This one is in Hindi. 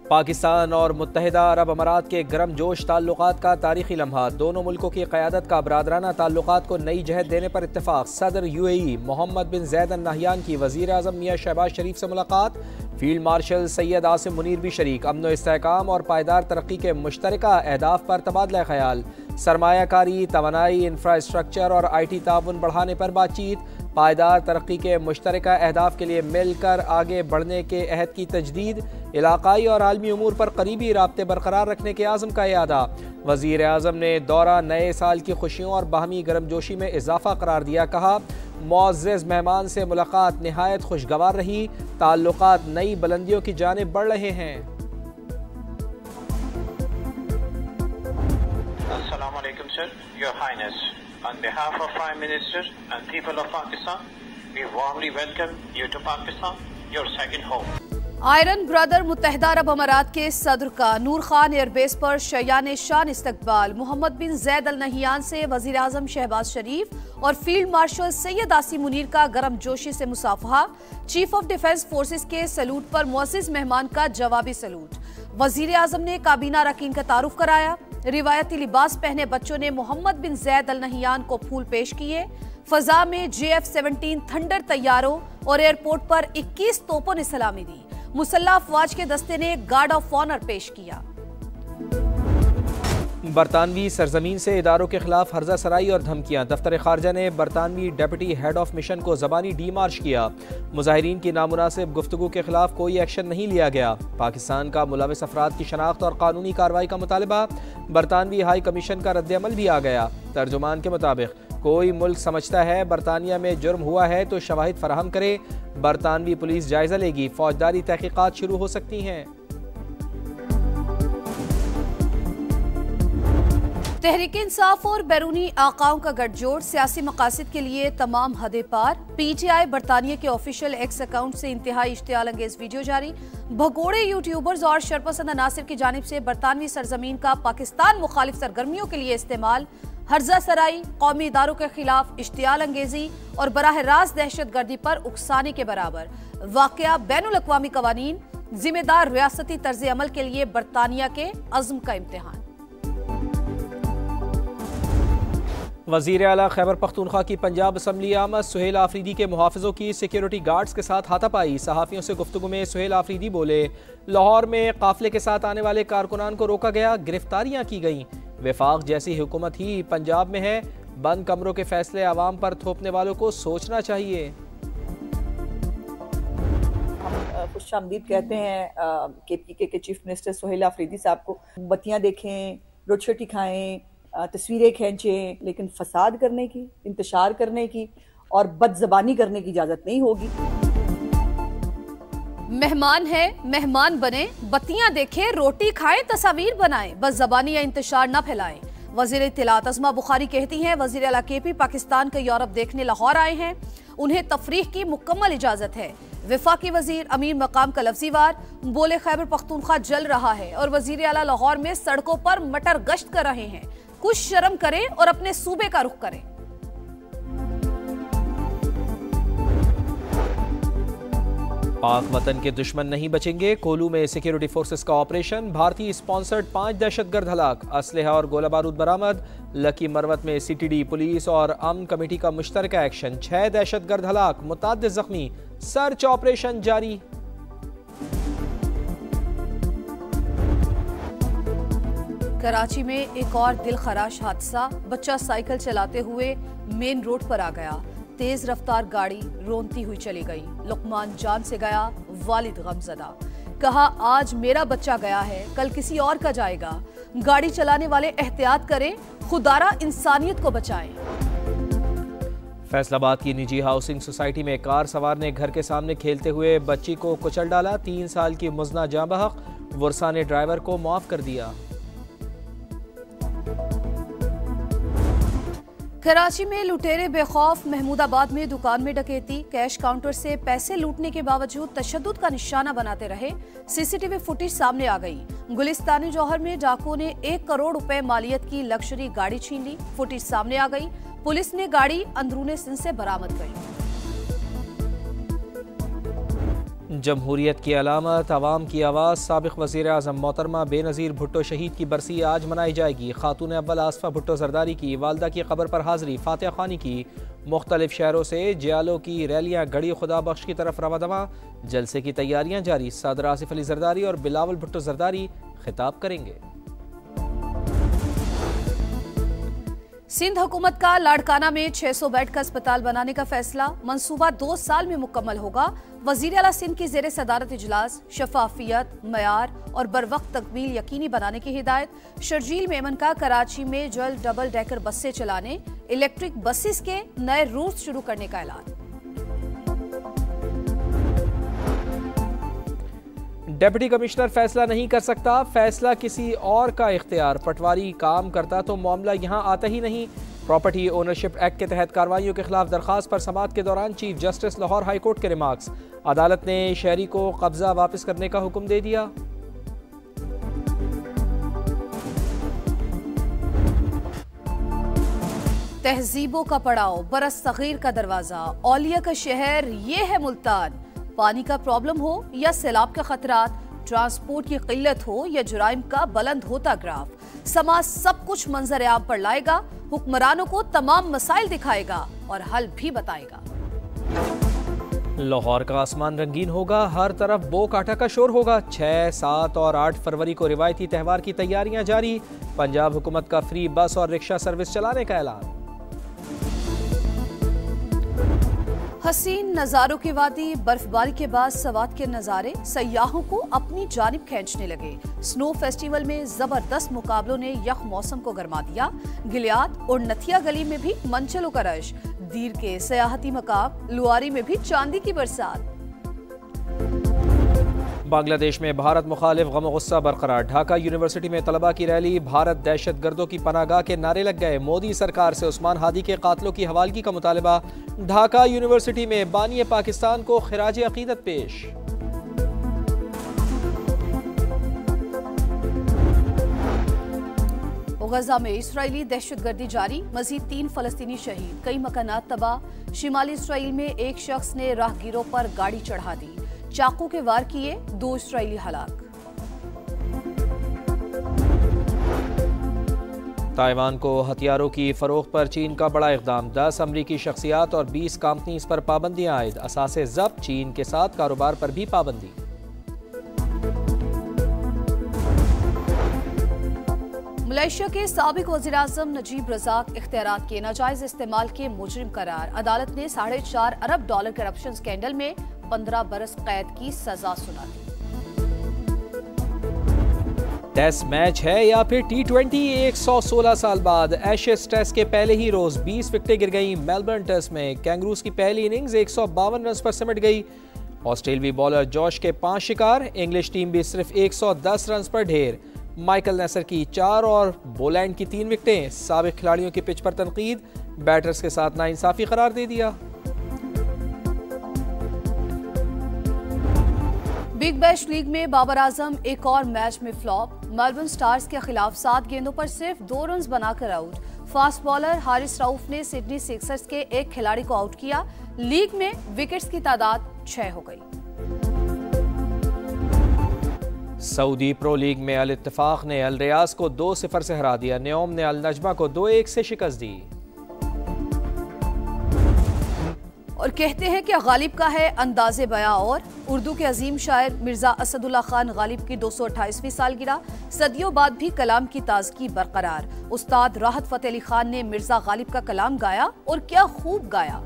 पाकिस्तान और मुत्तहिदा अरब अमारात के गर्मजोश ताल्लुकात का तारीखी लम्हा। दोनों मुल्कों की क़यादत का बरादराना ताल्लुकात को नई जहत देने पर इत्तेफाक। सदर UAE मोहम्मद बिन ज़ैद अल नहयान की वज़ीर आज़म मियाँ शहबाज शरीफ से मुलाकात। फील्ड मार्शल सैयद आसिम मुनीर भी शरीक। अमन व इस्तेहकाम और पायदार तरक्की के मुश्तरका अहदाफ पर तबादला ख्याल। सरमायाकारी, तवानाई, इंफ्रास्ट्रक्चर और IT ताउन बढ़ाने पर बातचीत। पायदार तरक्की के मुश्तरका अहदाफ के लिए मिलकर आगे बढ़ने के अहद की तजदीद। इलाकाई और आलमी उमूर पर करीबी राब्ते बरकरार रखने के आज़म का यादा। वज़ीर आज़म ने दौरा नए साल की खुशियों और बाहमी गर्मजोशी में इजाफा करार दिया। कहा, मुअज़्ज़ज़ मेहमान से मुलाकात निहायत खुशगवार रही। ताल्लुकात नई बुलंदियों की जानिब बढ़ रहे हैं। Assalamu alaikum, sir. Your Highness, on behalf of Prime Minister and people of Pakistan, we warmly welcome you to Pakistan, your second home. Iron brother मुत्तहिदा अरब अमारात के सदर का नूर खान एयरबेस पर शयान शान इस्तकबाल। मोहम्मद बिन ज़ैद अल नहयान से वज़ीर आज़म शहबाज शरीफ और फील्ड मार्शल सैयद आसिम मुनीर का गर्मजोशी से मुसाफहा। चीफ ऑफ डिफेंस फोर्सेस के सलूट पर मुअज़्ज़ज़ मेहमान का जवाबी सलूट। वज़ीर आज़म ने काबीना अरकान का तारुफ कराया। रिवायती लिबास पहने बच्चों ने मोहम्मद बिन ज़ैद अल नहयान को फूल पेश किए। फजा में JF-17 थंडर तैयारों और एयरपोर्ट पर 21 तोपों ने सलामी दी। मुसल्लह अफवाज के दस्ते ने गार्ड ऑफ ऑनर पेश किया। बरतानवी सरजमीन से इदारों के खिलाफ हर्जा सराई और धमकियां। दफ्तर खारजा ने बरतानवी डेप्यूटी हेड ऑफ मिशन को ज़बानी डीमार्च किया। मुजाहिरीन की नामुनासिब गुफ्तगू के खिलाफ कोई एक्शन नहीं लिया गया। पाकिस्तान का मुलविस अफराद की शनाख्त और कानूनी कार्रवाई का मुतालबा। बरतानवी हाई कमीशन का रद्द-ए-अमल भी आ गया। तर्जुमान के मुताबिक कोई मुल्क समझता है बरतानिया में जुर्म हुआ है तो शवाहिद फराहम करे। बरतानवी पुलिस जायजा लेगी। फौजदारी तहकीकात शुरू हो सकती हैं। तहरीक इंसाफ और बैरूनी आकाओं का गठजोड़ सियासी मकासद के लिए तमाम हदें पार। PTI बरतानिया के ऑफिशियल एक्स अकाउंट से इंतहाई इश्तियाल अंगेज वीडियो जारी। भगोड़े यूट्यूबर्स और शरपसंद अनासिर की जानिब से बरतानवी सरजमीन का पाकिस्तान मुखालिफ सरगर्मियों के लिए इस्तेमाल। हर्जा सराई, कौमी इदारों के खिलाफ इश्तियाल अंगेजी और बराह रास्त दहशत गर्दी पर उकसाने के बराबर। वाकया बैनुल अक़वामी कवानीन, जिम्मेदार रियासती तर्ज अमल के लिए बरतानिया के अज़्म का इम्तिहान। वज़ीर आला खैबर पख्तूनख्वा की पंजाब असम्बली आमद सुहेल आफरीदी के मुहाफ़िज़ों की सिक्योरिटी गार्ड्स के साथ हाथापाई। सहाफ़ियों से गुफ्तगू में सुहेल आफरीदी बोले, लाहौर में काफ़िले के साथ आने वाले कारकुनान को रोका गया, गिरफ्तारियाँ की गईं। वफाक जैसी हुकूमत ही पंजाब में है। बंद कमरों के फैसले आवाम पर थोपने वालों को सोचना चाहिए। हम खुशामदीद कहते हैं KPK के चीफ मिनिस्टर सुहेल आफरीदी साहब को। बत्तियाँ देखें, रोटी खाएं, तस्वीरें खींचें, लेकिन फसाद करने की, इंतशार करने की और बदज़बानी करने की इजाज़त नहीं होगी। मेहमान है, मेहमान बने, बत्तियां देखें, रोटी खाएं, तस्वीर बनाएं, बस ज़बानी या इंतशार न फैलाएं। वज़ीर इत्तलात अज़मा बुखारी कहती हैं, वज़ीर आला KP पाकिस्तान का यूरोप देखने लाहौर आए हैं। उन्हें तफरीह की मुकम्मल इजाज़त है। वफाकी वज़ीर अमीर मकाम का लफ्ज़ी वार बोले, खैबर पख्तूनख्वा जल रहा है और वज़ीर आला लाहौर में सड़कों पर मटर गश्त कर रहे हैं। कुछ शर्म करें और अपने सूबे का रुख करें। पाक वतन के दुश्मन नहीं बचेंगे। कोलू में सिक्योरिटी फोर्सेस का ऑपरेशन। भारतीय स्पॉन्सर्ड 5 दहशतगर्द हलाक। असलहा और गोला बारूद बरामद। लकी मरवत में CTD पुलिस और अमन कमेटी का मुश्तरका एक्शन। 6 दहशतगर्द हलाक, मुताद्दिद जख्मी। सर्च ऑपरेशन जारी। कराची में एक और दिल खराश हादसा। बच्चा साइकिल चलाते हुए मेन रोड पर आ गया। तेज रफ्तार गाड़ी रोनती हुई चली गई। लुकमान जान से गया, वालिद गमज़दा। कहा, आज मेरा बच्चा गया है, कल किसी और का जाएगा। गाड़ी चलाने वाले एहतियात करें, खुदारा इंसानियत को बचाएं। फैसलाबाद की निजी हाउसिंग सोसाइटी में कार सवार ने घर के सामने खेलते हुए बच्ची को कुचल डाला। 3 साल की मुजना जाँ बहक। वर्षा ने ड्राइवर को माफ कर दिया। कराची में लुटेरे बेखौफ। महमूदाबाद में दुकान में डकैती। कैश काउंटर से पैसे लूटने के बावजूद तशद्दुद का निशाना बनाते रहे। CCTV फुटेज सामने आ गई। गुलिस्तानी जौहर में डाकुओं ने 1 करोड़ रुपए मालियत की लग्जरी गाड़ी छीन ली। फुटेज सामने आ गई। पुलिस ने गाड़ी अंदरूने सिंध से बरामद की। जमहूरियत की अलामत अवाम की आवाज़ साबिक़ वज़ीर आज़म मोहतरमा बेनज़ीर भुट्टो शहीद की बरसी आज मनाई जाएगी। खातून अव्वल आसफ़ा भुट्टो जरदारी की वालदा की कब्र पर हाज़री, फातिहा ख़ानी की। मुख्तलिफ शहरों से जियालों की रैलियाँ गढ़ी खुदा बख्श की तरफ रवा दवा। जलसे की तैयारियाँ जारी। सदर आसिफ अली जरदारी और बिलावल भुट्टो जरदारी खिताब करेंगे। सिंध हुकूमत का लाड़काना में 600 बेड का अस्पताल बनाने का फैसला, मंसूबा 2 साल में मुकम्मल होगा। वजीर आला सिंध की जेर सदारत इजलास, शफाफियत, मयार और बरवक्त तकमील यकीनी बनाने की हिदायत। शर्जील मेमन का कराची में जल्द डबल डेकर बसें चलाने, इलेक्ट्रिक बसेस के नए रूट शुरू करने का ऐलान। डिप्टी कमिश्नर फैसला नहीं कर सकता, फैसला किसी और का इख्तियार। पटवारी काम करता तो मामला यहाँ आता ही नहीं। प्रॉपर्टी ओनरशिप एक्ट के तहत कार्रवाइयों के खिलाफ दरखास्त पर समाअत के दौरान chief justice Lahore high court के रिमार्क्स। अदालत ने शहरी को कब्जा वापस करने का हुक्म दे दिया। तहजीबों का पड़ाव, बरस सगीर का दरवाजा, औलिया का शहर, ये है मुल्तान। पानी का प्रॉब्लम हो या सैलाब के खतरात, ट्रांसपोर्ट की किल्लत हो या जुराइम का बुलंद होता ग्राफ, समाज सब कुछ मंजर आम पर लाएगा, हुक्मरानों को तमाम मसाइल दिखाएगा और हल भी बताएगा। लाहौर का आसमान रंगीन होगा, हर तरफ बो काटा का शोर होगा। 6, 7 और 8 फरवरी को रिवायती त्यौहार की तैयारियां जारी। पंजाब हुकूमत का फ्री बस और रिक्शा सर्विस चलाने का ऐलान। हसीन नज़ारों की वादी, बर्फबारी के बाद सवात के नज़ारे सयाहों को अपनी जानिब खींचने लगे। स्नो फेस्टिवल में जबरदस्त मुकाबलों ने यख मौसम को गरमा दिया। गिलियात और नथिया गली में भी मंचलों का रश, दीर के सयाहती मकाम लुआरी में भी चांदी की बरसात। बांग्लादेश में भारत मुखालिफ गम गुस्सा बरकरार। ढाका यूनिवर्सिटी में तलबा की रैली, भारत दहशत गर्दों की पनाहगाह के नारे लग गए। मोदी सरकार से उस्मान हादी के कातलों की हवालगी का मुतालबा। ढाका यूनिवर्सिटी में बानी पाकिस्तान को खिराज अकीदत पेश। गजा में इसराइली दहशतगर्दी जारी, मजीद 3 फलस्तीनी शहीद, कई मकानात तबाह। शिमाली इसराइल में एक शख्स ने राहगीरों पर गाड़ी चढ़ा दी, चाकू के वार किए, 2 इसराइली हलाक। ताइवान को हथियारों की फरोख्त पर चीन का बड़ा इक़दाम। 10 अमरीकी शख्सियात और 20 कंपनीज पर पाबंदियां आयद। असासे जब्त, चीन के साथ कारोबार पर भी पाबंदी। मलेशिया के साबिक वज़ीर-ए-आज़म नजीब रज़ाक इख्तियारात के नाजायज इस्तेमाल के मुजरिम करार। अदालत ने $4.5 अरब करप्शन स्कैंडल में 15 बरस कैद की सजा सुना दी। टेस्ट मैच है या फिर T20? 116 साल बाद एशेज टेस्ट के पहले ही रोज 20 विकेटें गिर गईं। मेलबर्न टेस्ट में कैंगरूज की पहली इनिंग्स 152 रन पर सिमट गई। ऑस्ट्रेलियाई बॉलर जॉश के 5 शिकार, इंग्लिश टीम भी सिर्फ 110 रन पर ढेर। माइकल नेसर की 4 और बोलैंड की 3 विकेटें। साबिक खिलाड़ियों की पिच पर तनकीद, बैटर्स के साथ नाइंसाफी करार दे दिया। बिग बैश लीग में बाबर आजम एक और मैच में फ्लॉप। मेलबर्न स्टार्स के खिलाफ 7 गेंदों पर सिर्फ 2 रन बनाकर out. Fast bowler Haris Rauf ने सिडनी सिक्सर्स के एक खिलाड़ी को आउट किया। लीग में विकेट्स की तादाद 6 हो गई। सऊदी प्रो लीग में अल इत्तेफाक ने अल रियाज को 2-0 से हरा दिया। न्योम ने अल नजमा को 2-1 से शिकस्त दी। और कहते हैं कि गालिब का है अंदाज़े बयां। और उर्दू के अजीम शायर मिर्जा असदुल्ला खान गालिब की 228वीं सालगिरह, सदियों बाद भी कलाम की ताजगी बरकरार। उस्ताद राहत फतेह अली खान ने मिर्जा गालिब का कलाम गाया और क्या खूब गाया।